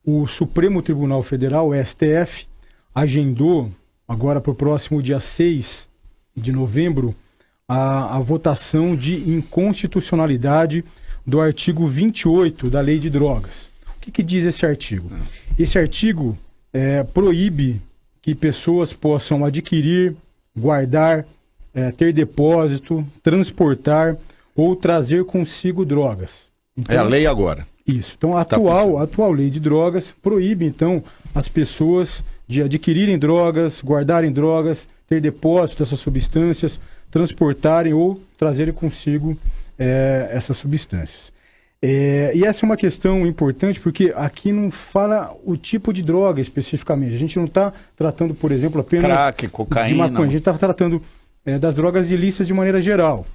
o Supremo Tribunal Federal, o STF, agendou agora para o próximo dia 6 de novembro a votação de inconstitucionalidade do artigo 28 da Lei de Drogas. O que diz esse artigo? Esse artigo proíbe que pessoas possam adquirir, guardar, ter depósito, transportar ou trazer consigo drogas. Então, é a lei agora. Isso. Então, a atual lei de drogas proíbe, então, as pessoas de adquirirem drogas, guardarem drogas, ter depósito dessas substâncias, transportarem ou trazerem consigo essas substâncias. E essa é uma questão importante porque aqui não fala o tipo de droga especificamente. A gente não está tratando, por exemplo, apenas crack, cocaína, de maconha. A gente está tratando das drogas ilícitas de maneira geral.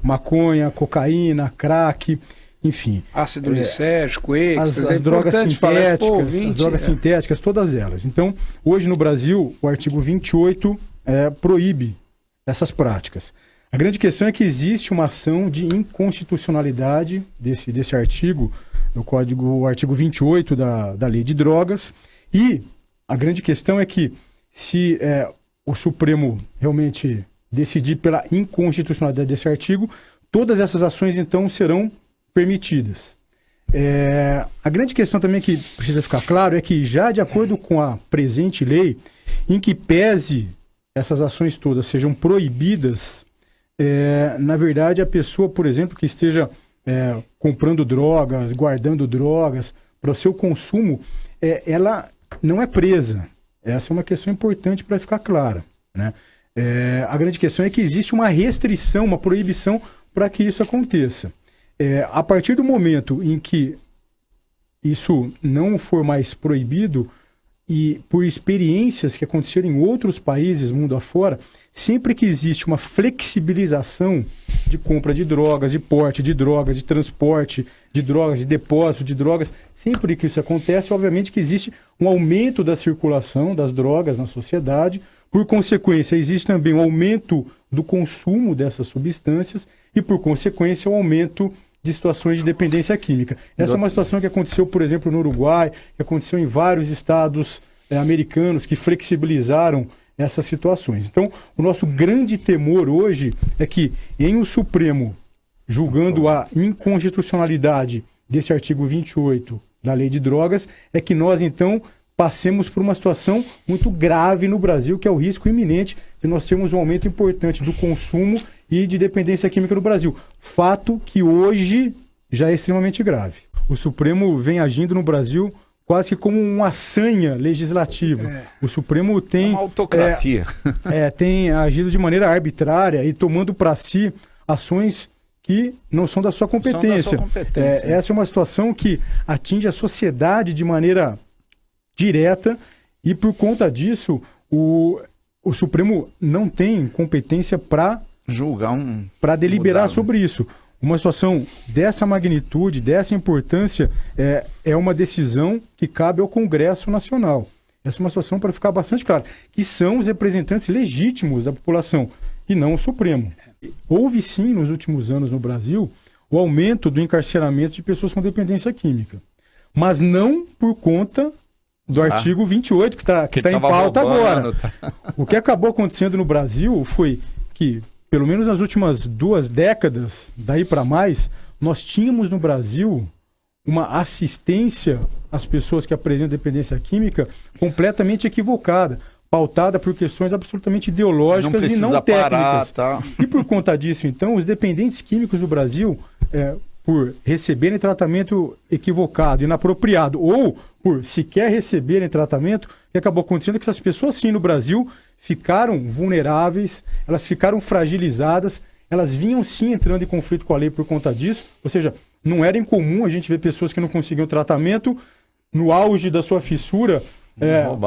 Maconha, cocaína, crack, enfim. Ácido lisérgico, êxtase, as drogas sintéticas, todas elas. Então, hoje no Brasil, o artigo 28 proíbe essas práticas. A grande questão é que existe uma ação de inconstitucionalidade desse artigo, o artigo 28 da Lei de Drogas, e a grande questão é que se o Supremo realmente decidir pela inconstitucionalidade desse artigo, todas essas ações então serão permitidas. A grande questão também que precisa ficar claro é que já de acordo com a presente lei, em que pese essas ações todas sejam proibidas, na verdade a pessoa, por exemplo, que esteja comprando drogas, guardando drogas para o seu consumo, ela não é presa. Essa é uma questão importante para ficar clara, né? A grande questão é que existe uma restrição, uma proibição para que isso aconteça. A partir do momento em que isso não for mais proibido, e por experiências que aconteceram em outros países, mundo afora, sempre que existe uma flexibilização de compra de drogas, de porte de drogas, de transporte de drogas, de depósito de drogas, sempre que isso acontece, obviamente que existe um aumento da circulação das drogas na sociedade. Por consequência, existe também um aumento do consumo dessas substâncias e, por consequência, um aumento de situações de dependência química. Essa é uma situação que aconteceu, por exemplo, no Uruguai, que aconteceu em vários estados americanos que flexibilizaram essas situações. Então, o nosso grande temor hoje é que, em o Supremo julgando a inconstitucionalidade desse artigo 28 da Lei de Drogas, é que nós, então, passemos por uma situação muito grave no Brasil, que é o risco iminente de nós termos um aumento importante do consumo e de dependência química no Brasil. Fato que hoje já é extremamente grave. O Supremo vem agindo no Brasil quase que como uma sanha legislativa. O Supremo tem... uma autocracia. Tem agido de maneira arbitrária e tomando para si ações que não são da sua competência. Essa é uma situação que atinge a sociedade de maneira direta e, por conta disso, o Supremo não tem competência para julgar para deliberar sobre isso. Uma situação dessa magnitude, dessa importância, é uma decisão que cabe ao Congresso Nacional. Essa é uma situação, para ficar bastante claro, que são os representantes legítimos da população e não o Supremo. Houve sim, nos últimos anos no Brasil, o aumento do encarceramento de pessoas com dependência química, mas não por conta do artigo 28, que está em pauta agora. O que acabou acontecendo no Brasil foi que, pelo menos nas últimas 2 décadas, daí para mais, nós tínhamos no Brasil uma assistência às pessoas que apresentam dependência química completamente equivocada, pautada por questões absolutamente ideológicas e não técnicas. E por conta disso, então, os dependentes químicos do Brasil, por receberem tratamento equivocado, inapropriado, ou por sequer receberem tratamento, o que acabou acontecendo é que essas pessoas, sim, no Brasil, ficaram vulneráveis, elas ficaram fragilizadas, elas vinham sim entrando em conflito com a lei por conta disso, ou seja, não era incomum a gente ver pessoas que não conseguiam tratamento, no auge da sua fissura,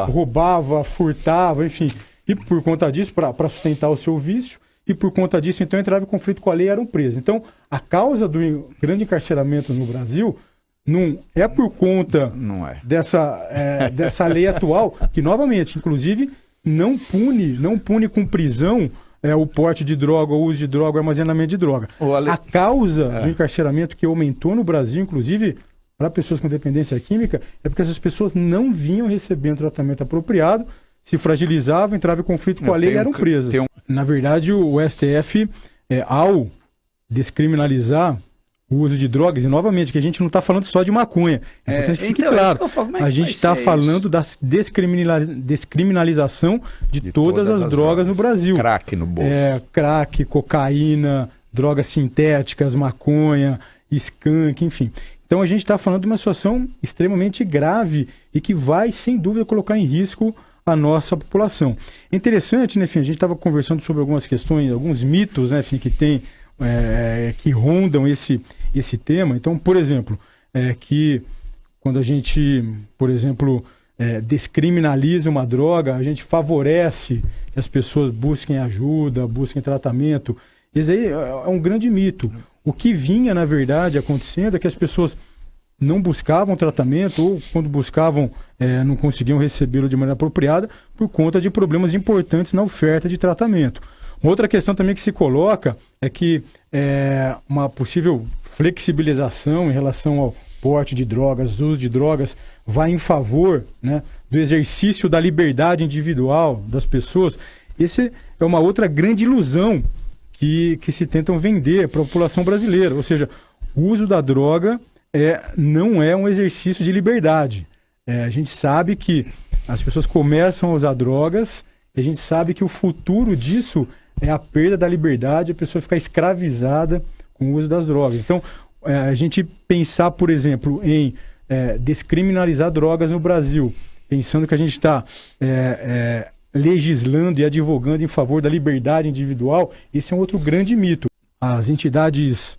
roubava, furtava, enfim, e por conta disso, para sustentar o seu vício, e por conta disso, então, entrava em conflito com a lei e eram presos. Então, a causa do grande encarceramento no Brasil não é por conta dessa lei atual, que, novamente, inclusive, não pune com prisão o porte de droga, o uso de droga, o armazenamento de droga. A causa do encarceramento que aumentou no Brasil, inclusive, para pessoas com dependência química é porque essas pessoas não vinham recebendo tratamento apropriado, se fragilizavam, entravam em conflito com a lei e eram presas. Na verdade, o STF, ao descriminalizar o uso de drogas, e novamente, que a gente não está falando só de maconha, é importante que fique claro, a gente está falando da descriminalização de todas as drogas no Brasil. Crack no bolso. Crack, cocaína, drogas sintéticas, maconha, skunk, enfim. Então a gente está falando de uma situação extremamente grave e que vai, sem dúvida, colocar em risco a nossa população. É interessante, né, Fim, a gente estava conversando sobre algumas questões, alguns mitos, né, Fim, que tem, que rondam esse tema. Então, por exemplo, que quando a gente, por exemplo, descriminaliza uma droga, a gente favorece que as pessoas busquem ajuda, busquem tratamento. Isso aí é um grande mito. O que vinha, na verdade, acontecendo é que as pessoas não buscavam tratamento ou, quando buscavam, não conseguiam recebê-lo de maneira apropriada por conta de problemas importantes na oferta de tratamento. Uma outra questão também que se coloca é que uma possível flexibilização em relação ao porte de drogas, uso de drogas, vai em favor, né, do exercício da liberdade individual das pessoas. Essa é uma outra grande ilusão que se tentam vender para a população brasileira. Ou seja, o uso da droga não é um exercício de liberdade. A gente sabe que as pessoas começam a usar drogas e a gente sabe que o futuro disso é a perda da liberdade, a pessoa ficar escravizada com o uso das drogas. Então, a gente pensar, por exemplo, em descriminalizar drogas no Brasil, pensando que a gente está legislando e advogando em favor da liberdade individual, esse é um outro grande mito. As entidades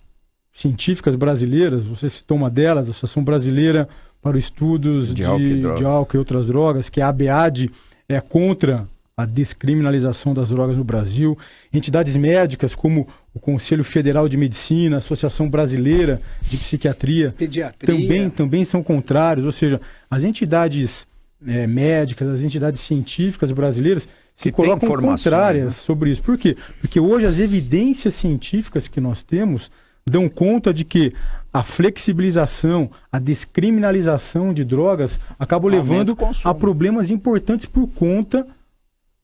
científicas brasileiras, você citou uma delas, a Associação Brasileira para os Estudos de Álcool e Outras Drogas, que é a ABAD, é contra a descriminalização das drogas no Brasil. Entidades médicas como o Conselho Federal de Medicina, a Associação Brasileira de Psiquiatria, Pediatria, também são contrários. Ou seja, as entidades médicas, as entidades científicas brasileiras se colocam contrárias, né, sobre isso. Por quê? Porque hoje as evidências científicas que nós temos dão conta de que a flexibilização, a descriminalização de drogas acabam levando a problemas importantes por conta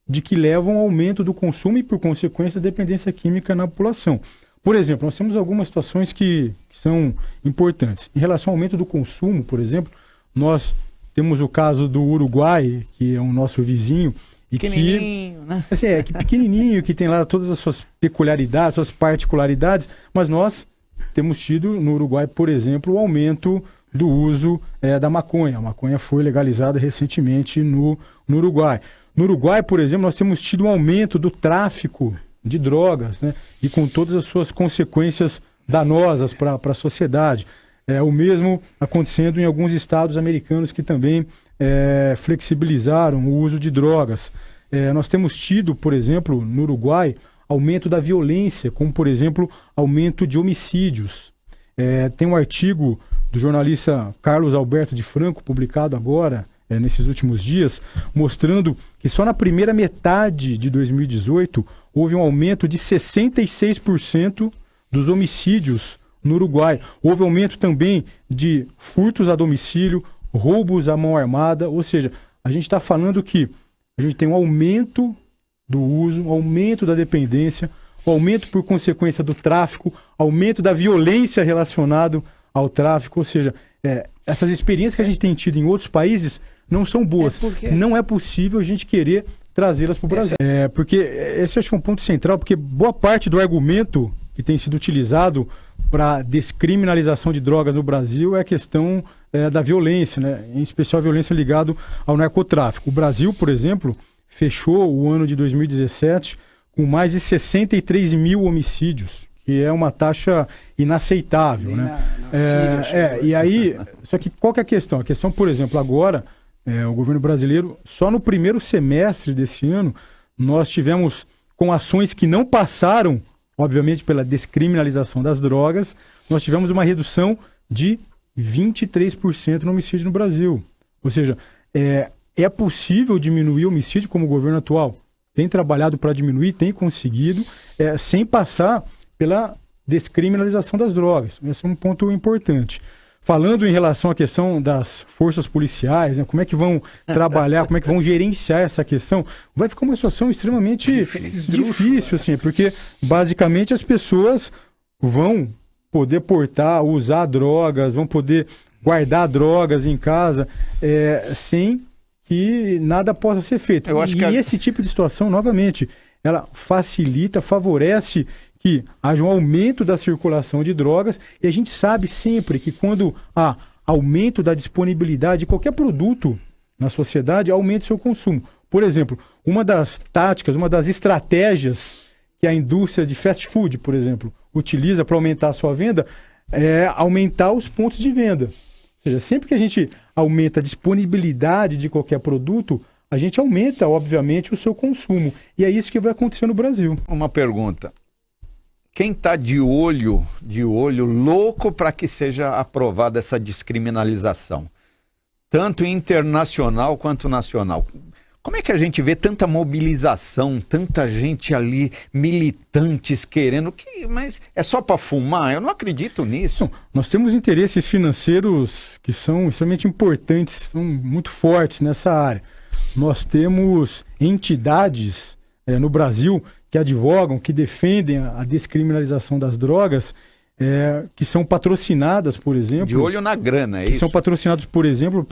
de que levam ao aumento do consumo e, por consequência, da dependência química na população. Por exemplo, nós temos algumas situações que são importantes. Em relação ao aumento do consumo, por exemplo, nós temos o caso do Uruguai, que é o nosso vizinho, e pequenininho, né? Assim, que pequenininho, que tem lá todas as suas peculiaridades, suas particularidades, mas nós temos tido no Uruguai, por exemplo, o aumento do uso da maconha. A maconha foi legalizada recentemente no Uruguai. No Uruguai, por exemplo, nós temos tido um aumento do tráfico de drogas, né? E com todas as suas consequências danosas para a sociedade. O mesmo acontecendo em alguns estados americanos que também flexibilizaram o uso de drogas. Nós temos tido, por exemplo, no Uruguai, aumento da violência, como, por exemplo, aumento de homicídios. Tem um artigo do jornalista Carlos Alberto de Franco, publicado agora, nesses últimos dias, mostrando que só na primeira metade de 2018 houve um aumento de 66% dos homicídios no Uruguai. Houve aumento também de furtos a domicílio, roubos à mão armada, ou seja, a gente está falando que a gente tem um aumento do uso, um aumento da dependência, um aumento por consequência do tráfico, aumento da violência relacionado ao tráfico, ou seja, essas experiências que a gente tem tido em outros países não são boas. Não é possível a gente querer trazê-las para o Brasil. Porque esse acho que é um ponto central, porque boa parte do argumento que tem sido utilizado para descriminalização de drogas no Brasil é a questão da violência, né? Em especial a violência ligada ao narcotráfico. O Brasil, por exemplo, fechou o ano de 2017 com mais de 63 mil homicídios, que é uma taxa inaceitável, né? E aí, só que qual que é a questão? A questão, por exemplo, agora, o governo brasileiro, só no primeiro semestre desse ano, nós tivemos, com ações que não passaram, obviamente, pela descriminalização das drogas, nós tivemos uma redução de 23% no homicídio no Brasil. Ou seja, é possível diminuir o homicídio como o governo atual tem trabalhado para diminuir, tem conseguido, sem passar pela descriminalização das drogas. Esse é um ponto importante. falando em relação à questão das forças policiais, né, como é que vão trabalhar, como é que vão gerenciar essa questão, vai ficar uma situação extremamente difícil, assim, porque basicamente as pessoas vão poder portar, usar drogas, vão poder guardar drogas em casa, sem que nada possa ser feito. Eu acho que esse tipo de situação, novamente, ela facilita, favorece que haja um aumento da circulação de drogas, e a gente sabe sempre que quando há aumento da disponibilidade de qualquer produto na sociedade, aumenta o seu consumo. Por exemplo, uma das táticas, uma das estratégias que a indústria de fast food, por exemplo, utiliza para aumentar a sua venda é aumentar os pontos de venda. Ou seja, sempre que a gente aumenta a disponibilidade de qualquer produto, a gente aumenta, obviamente, o seu consumo. E é isso que vai acontecer no Brasil. Uma pergunta. Quem está de olho louco para que seja aprovada essa descriminalização, tanto internacional quanto nacional? Como é que a gente vê tanta mobilização, tanta gente ali, militantes querendo, mas é só para fumar? Eu não acredito nisso. Não, nós temos interesses financeiros que são extremamente importantes, são muito fortes nessa área. Nós temos entidades no Brasil que advogam, que defendem a descriminalização das drogas, que são patrocinadas, por exemplo... De olho na grana, é isso? Que são patrocinados, por exemplo,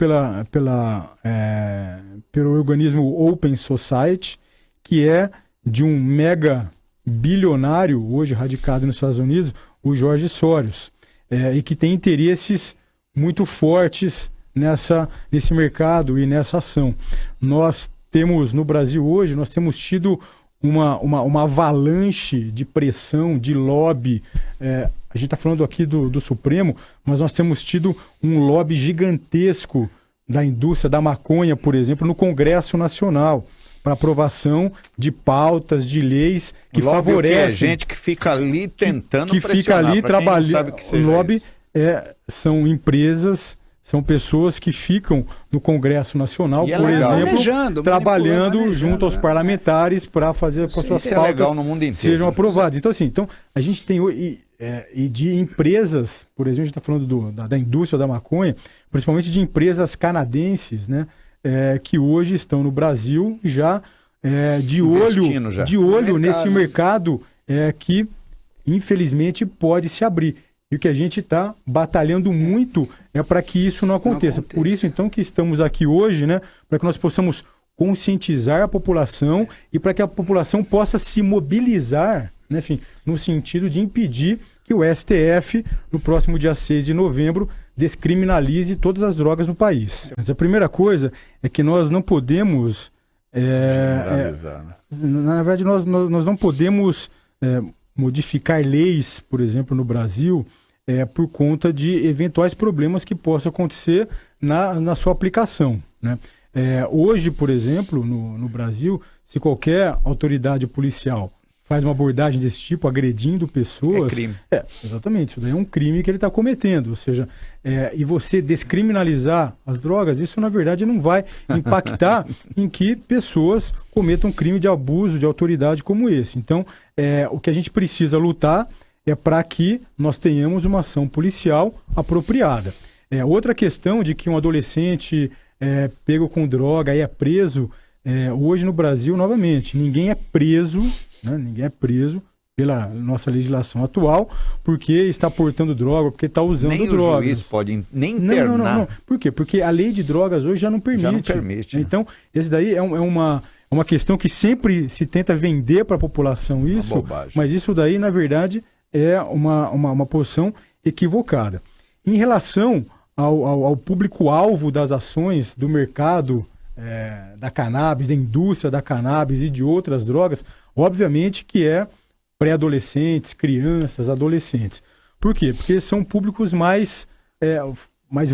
pelo organismo Open Society, que é de um mega bilionário, hoje radicado nos Estados Unidos, o Jorge Soros, e que tem interesses muito fortes nesse mercado e nessa ação. Nós temos, no Brasil hoje, nós temos tido uma avalanche de pressão, de lobby. A gente está falando aqui do Supremo, mas nós temos tido um lobby gigantesco da indústria da maconha, por exemplo, no Congresso Nacional, para aprovação de pautas, de leis que favorecem... É gente que fica ali tentando que fica ali trabalhando. O lobby são empresas... São pessoas que ficam no Congresso Nacional, por exemplo, trabalhando junto aos parlamentares para fazer com que as suas pautas no mundo inteiro, sejam aprovadas. Então, assim, a gente tem e de empresas, por exemplo, a gente está falando da indústria da maconha, principalmente de empresas canadenses, né, que hoje estão no Brasil já de olho nesse mercado que, infelizmente, pode se abrir. E o que a gente está batalhando muito é para que isso não aconteça. Por isso, então, que estamos aqui hoje, né, para que nós possamos conscientizar a população e para que a população possa se mobilizar, né, enfim, no sentido de impedir que o STF, no próximo dia 6 de novembro, descriminalize todas as drogas no país. Mas a primeira coisa é que nós não podemos... na verdade, nós não podemos modificar leis, por exemplo, no Brasil... por conta de eventuais problemas que possam acontecer na sua aplicação, né? Hoje, por exemplo, no Brasil, se qualquer autoridade policial faz uma abordagem desse tipo, agredindo pessoas... É crime. Exatamente, isso daí é um crime que ele está cometendo. Ou seja, e você descriminalizar as drogas, isso na verdade não vai impactar em que pessoas cometam crime de abuso de autoridade como esse. Então, o que a gente precisa lutar é para que nós tenhamos uma ação policial apropriada. Outra questão de que um adolescente pego com droga e é preso, hoje no Brasil, novamente, ninguém é preso, né, pela nossa legislação atual porque está portando droga, porque está usando drogas. Nem o juiz pode nem internar. Não. Por quê? Porque a lei de drogas hoje já não permite. Então, esse daí é uma questão que sempre se tenta vender para a população isso, mas isso daí, na verdade... é uma posição equivocada. Em relação ao público-alvo das ações do mercado da cannabis, da indústria da cannabis e de outras drogas, obviamente que é pré-adolescentes, crianças, adolescentes. Por quê? Porque são públicos mais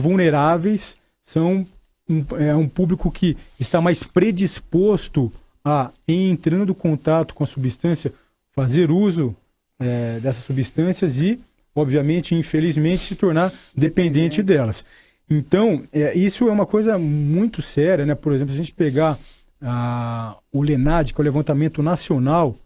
vulneráveis, são um público que está mais predisposto a, entrando em contato com a substância, fazer uso dessas substâncias e, obviamente, infelizmente, se tornar dependente delas. Então, isso é uma coisa muito séria, né? Por exemplo, se a gente pegar o LENAD, que é o Levantamento Nacional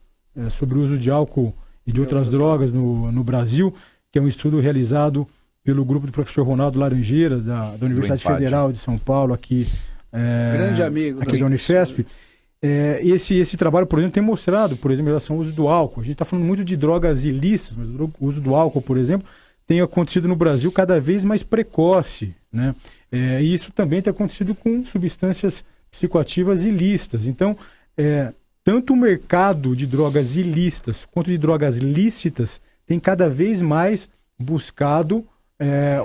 sobre o uso de álcool e de outras drogas no Brasil, que é um estudo realizado pelo grupo do professor Ronaldo Laranjeira, da Universidade Federal de São Paulo, aqui, grande amigo aqui da Unifesp. Esse trabalho, por exemplo, tem mostrado, por exemplo, em relação ao uso do álcool. A gente está falando muito de drogas ilícitas, mas o uso do álcool, por exemplo, tem acontecido no Brasil cada vez mais precoce, né? E isso também tem acontecido com substâncias psicoativas ilícitas. Então, tanto o mercado de drogas ilícitas quanto de drogas lícitas tem cada vez mais buscado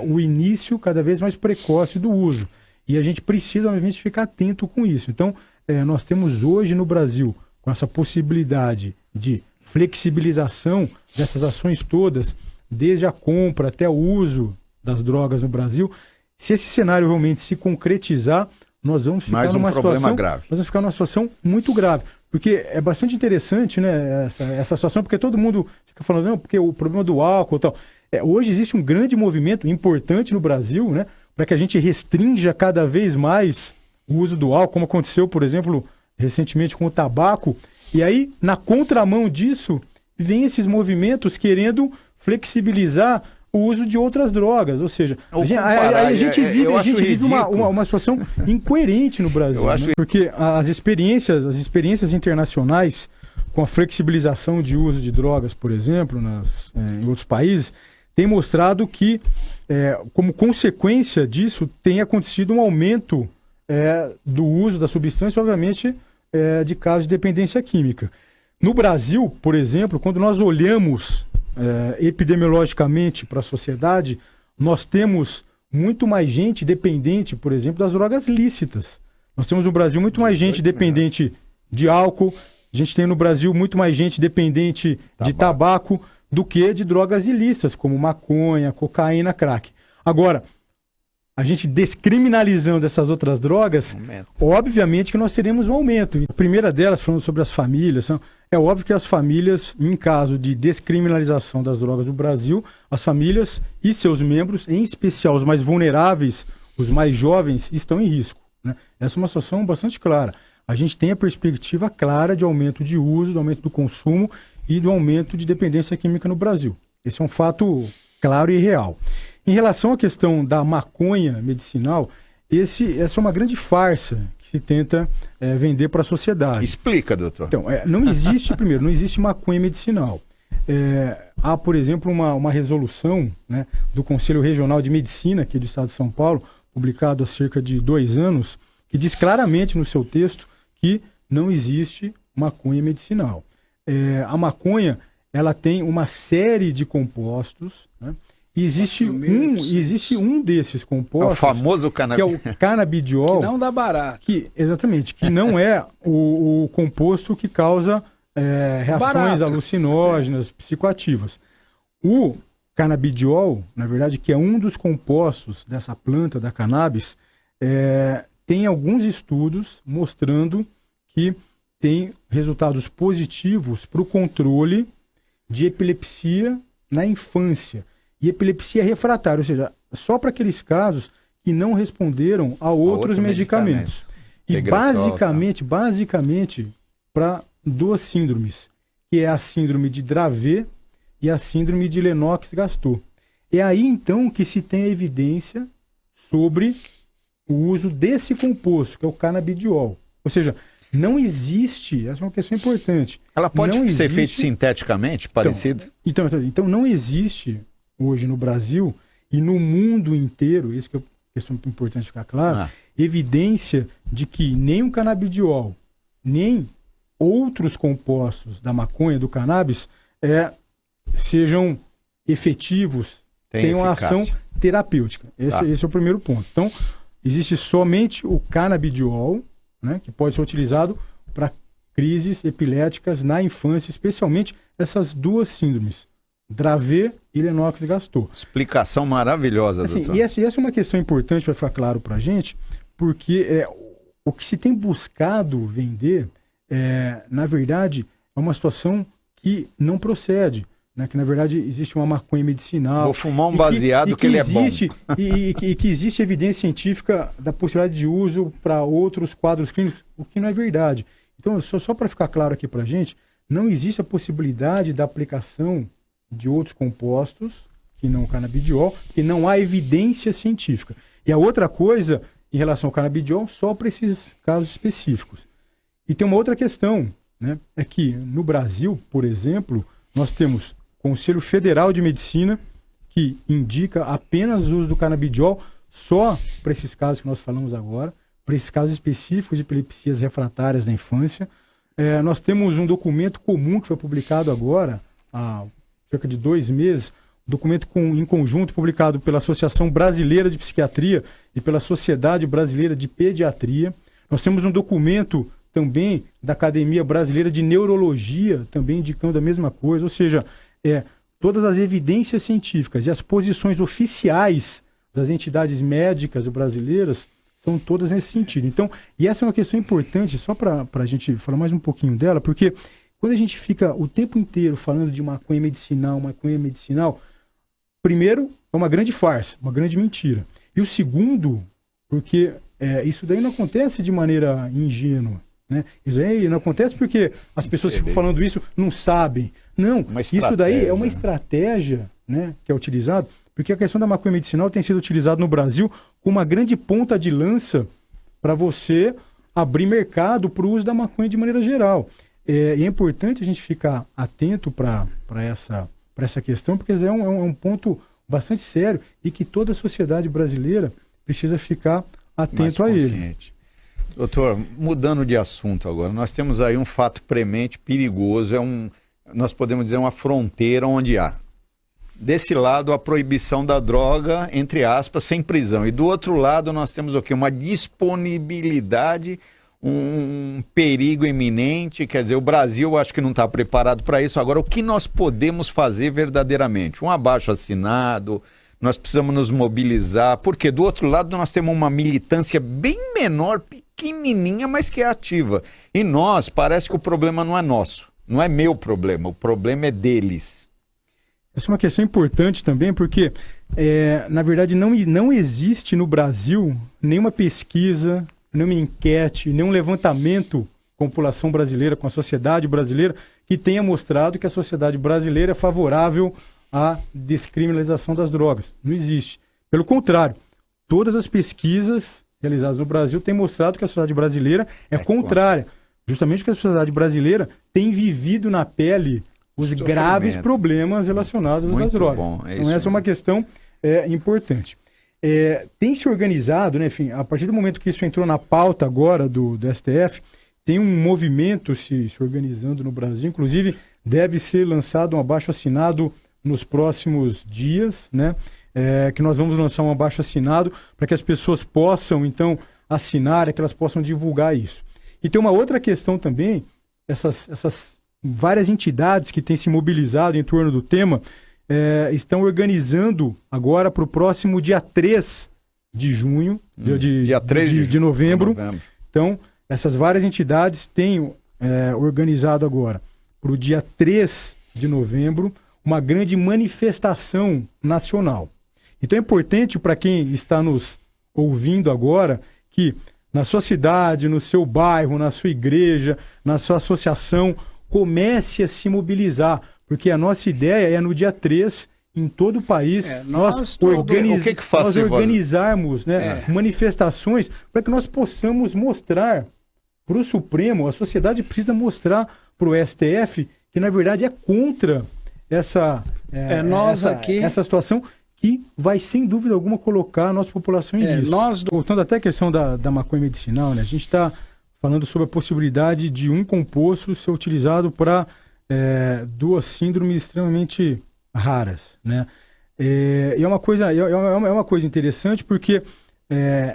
o início cada vez mais precoce do uso. E a gente precisa, obviamente, ficar atento com isso. Então, nós temos hoje no Brasil, com essa possibilidade de flexibilização dessas ações todas, desde a compra até o uso das drogas no Brasil. Se esse cenário realmente se concretizar, nós vamos ficar numa situação grave. Nós vamos ficar numa situação muito grave. Porque é bastante interessante, né, essa situação, porque todo mundo fica falando, não, porque o problema do álcool e tal. Hoje existe um grande movimento importante no Brasil, né, para que a gente restrinja cada vez mais o uso do álcool, como aconteceu, por exemplo, recentemente com o tabaco. E aí, na contramão disso, vem esses movimentos querendo flexibilizar o uso de outras drogas. Ou seja, a gente vive uma situação incoerente no Brasil. Né? Porque as experiências internacionais com a flexibilização de uso de drogas, por exemplo, em outros países, têm mostrado que, como consequência disso, tem acontecido um aumento do uso da substância, obviamente, de casos de dependência química. No Brasil, por exemplo, quando nós olhamos epidemiologicamente para a sociedade, nós temos muito mais gente dependente, por exemplo, das drogas lícitas. Nós temos no Brasil muito mais gente dependente de álcool, a gente tem no Brasil muito mais gente dependente de tabaco do que de drogas ilícitas, como maconha, cocaína, crack. Agora, a gente descriminalizando essas outras drogas, obviamente que nós teremos um aumento. A primeira delas, falando sobre as famílias, é óbvio que as famílias, em caso de descriminalização das drogas no Brasil, as famílias e seus membros, em especial os mais vulneráveis, os mais jovens, estão em risco. Né? Essa é uma situação bastante clara. A gente tem a perspectiva clara de aumento de uso, do aumento do consumo e do aumento de dependência química no Brasil. Esse é um fato claro e real. Em relação à questão da maconha medicinal, essa é uma grande farsa que se tenta vender para a sociedade. Explica, doutor. Então, não existe maconha medicinal. Há, por exemplo, uma resolução, né, do Conselho Regional de Medicina aqui do Estado de São Paulo, publicado há cerca de 2 anos, que diz claramente no seu texto que não existe maconha medicinal. A maconha, ela tem uma série de compostos, né? Existe um desses compostos, o famoso que é o canabidiol, que não dá barato. Exatamente, que não é o composto que causa reações alucinógenas, psicoativas. O canabidiol, na verdade, que é um dos compostos dessa planta da cannabis, tem alguns estudos mostrando que tem resultados positivos para o controle de epilepsia na infância. E epilepsia refratária, ou seja, só para aqueles casos que não responderam a outros medicamentos. E basicamente, para 2 síndromes, que é a síndrome de Dravet e a síndrome de Lennox-Gastaut. É aí, então, que se tem a evidência sobre o uso desse composto, que é o canabidiol. Ou seja, não existe, essa é uma questão importante. Ela pode ser feita sinteticamente, parecido? Então não existe hoje no Brasil e no mundo inteiro, isso que é uma questão importante ficar claro, evidência de que nem o canabidiol, nem outros compostos da maconha, do cannabis, sejam efetivos, tenham ação terapêutica. Esse é o primeiro ponto. Então, existe somente o canabidiol, né, que pode ser utilizado para crises epiléticas na infância, especialmente essas 2 síndromes, Dravet e Lennox-Gastaut. Explicação maravilhosa, doutor. E essa é uma questão importante para ficar claro para a gente, porque o que se tem buscado vender, na verdade, é uma situação que não procede. Né? Que, na verdade, existe uma maconha medicinal. Vou fumar um baseado que ele existe, é bom. E que existe evidência científica da possibilidade de uso para outros quadros clínicos, o que não é verdade. Então, só para ficar claro aqui para a gente, não existe a possibilidade da aplicação de outros compostos que não o canabidiol, porque não há evidência científica. E a outra coisa, em relação ao canabidiol, só para esses casos específicos. E tem uma outra questão, né? É que no Brasil, por exemplo, nós temos o Conselho Federal de Medicina, que indica apenas o uso do canabidiol só para esses casos que nós falamos agora, para esses casos específicos de epilepsias refratárias na infância. Nós temos um documento comum que foi publicado agora, há cerca de 2 meses, documento em conjunto publicado pela Associação Brasileira de Psiquiatria e pela Sociedade Brasileira de Pediatria. Nós temos um documento também da Academia Brasileira de Neurologia, também indicando a mesma coisa, ou seja, todas as evidências científicas e as posições oficiais das entidades médicas brasileiras são todas nesse sentido. Então, e essa é uma questão importante, só para a gente falar mais um pouquinho dela, porque quando a gente fica o tempo inteiro falando de maconha medicinal, primeiro, é uma grande farsa, uma grande mentira. E o segundo, porque isso daí não acontece de maneira ingênua. Né? Isso aí não acontece porque as pessoas ficam falando isso, não sabem. Não, isso daí é uma estratégia, né, que é utilizada, porque a questão da maconha medicinal tem sido utilizada no Brasil como uma grande ponta de lança para você abrir mercado para o uso da maconha de maneira geral. E é importante a gente ficar atento para essa questão, porque é um ponto bastante sério e que toda a sociedade brasileira precisa ficar atento a ele. Doutor, mudando de assunto agora, nós temos aí um fato premente, perigoso, nós podemos dizer uma fronteira onde há, desse lado, a proibição da droga, entre aspas, sem prisão, e do outro lado nós temos o quê? Uma disponibilidade, um perigo iminente, quer dizer, o Brasil acho que não está preparado para isso. Agora, o que nós podemos fazer verdadeiramente? Um abaixo-assinado, nós precisamos nos mobilizar, porque do outro lado nós temos uma militância bem menor, pequenininha, mas que é ativa. E nós, parece que o problema não é nosso, não é meu problema, o problema é deles. Essa é uma questão importante também, porque, na verdade, não existe no Brasil nenhuma pesquisa, nenhuma enquete, nenhum levantamento com a população brasileira, com a sociedade brasileira, que tenha mostrado que a sociedade brasileira é favorável à descriminalização das drogas. Não existe. Pelo contrário, todas as pesquisas realizadas no Brasil têm mostrado que a sociedade brasileira é contrária. Justamente porque a sociedade brasileira tem vivido na pele os graves problemas relacionados às drogas. Então essa é uma questão importante. Tem se organizado, né, enfim, a partir do momento que isso entrou na pauta agora do STF, tem um movimento se organizando no Brasil, inclusive deve ser lançado um abaixo-assinado nos próximos dias, né, que nós vamos lançar um abaixo-assinado para que as pessoas possam, então, assinar, que elas possam divulgar isso. E tem uma outra questão também, essas várias entidades que têm se mobilizado em torno do tema, estão organizando agora para o próximo dia 3 de junho, dia 3 de novembro. Então, essas várias entidades têm organizado agora para o dia 3 de novembro uma grande manifestação nacional. Então é importante para quem está nos ouvindo agora que na sua cidade, no seu bairro, na sua igreja, na sua associação, comece a se mobilizar, porque a nossa ideia é no dia 3, em todo o país, nós organizarmos, né, manifestações para que nós possamos mostrar para o Supremo, a sociedade precisa mostrar para o STF que na verdade é contra essa situação que vai, sem dúvida alguma, colocar a nossa população em risco. Voltando até a questão da maconha medicinal, né? A gente está falando sobre a possibilidade de um composto ser utilizado para 2 síndromes extremamente raras, né? E é uma coisa interessante porque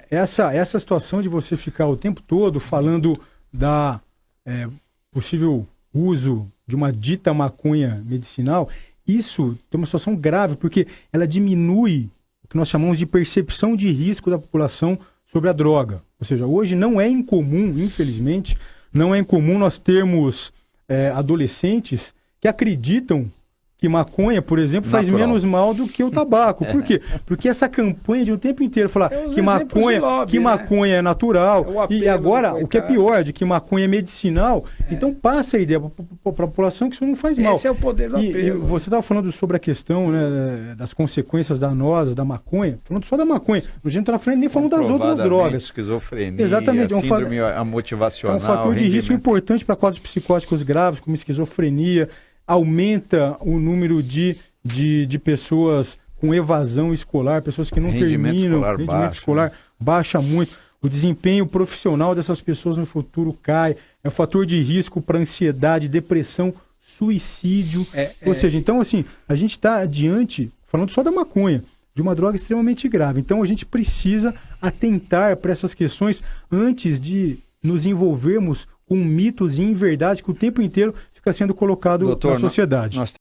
essa situação de você ficar o tempo todo falando da possível uso de uma dita maconha medicinal, isso tem uma situação grave, porque ela diminui o que nós chamamos de percepção de risco da população sobre a droga. Ou seja, hoje não é incomum, infelizmente, não é incomum nós termos adolescentes que acreditam que maconha, por exemplo, faz Natural. menos mal do que o tabaco. Por quê? Porque essa campanha de o tempo inteiro falar os que exemplos de lobby, maconha é natural, O apelo e agora, do o que é coitado. pior, de que maconha é medicinal, então passa a ideia para a população que isso não faz mal. Esse é o poder do E apelo. você estava falando sobre a questão, né, das consequências danosas da maconha, falando só da maconha, a gente não está nem falando das outras Comprovadamente, drogas. esquizofrenia, Exatamente, síndrome é motivacional. um fator de risco importante para quadros psicóticos graves, como esquizofrenia, aumenta o número de pessoas com evasão escolar, pessoas que não Rendimento terminam, escolar rendimento baixo, escolar baixa muito, o desempenho profissional dessas pessoas no futuro cai, é um fator de risco para ansiedade, depressão, suicídio, ou seja, então assim, a gente está diante, falando só da maconha, de uma droga extremamente grave, então a gente precisa atentar para essas questões antes de nos envolvermos com mitos e inverdades que o tempo inteiro fica sendo colocado Doutor, na sociedade. Nós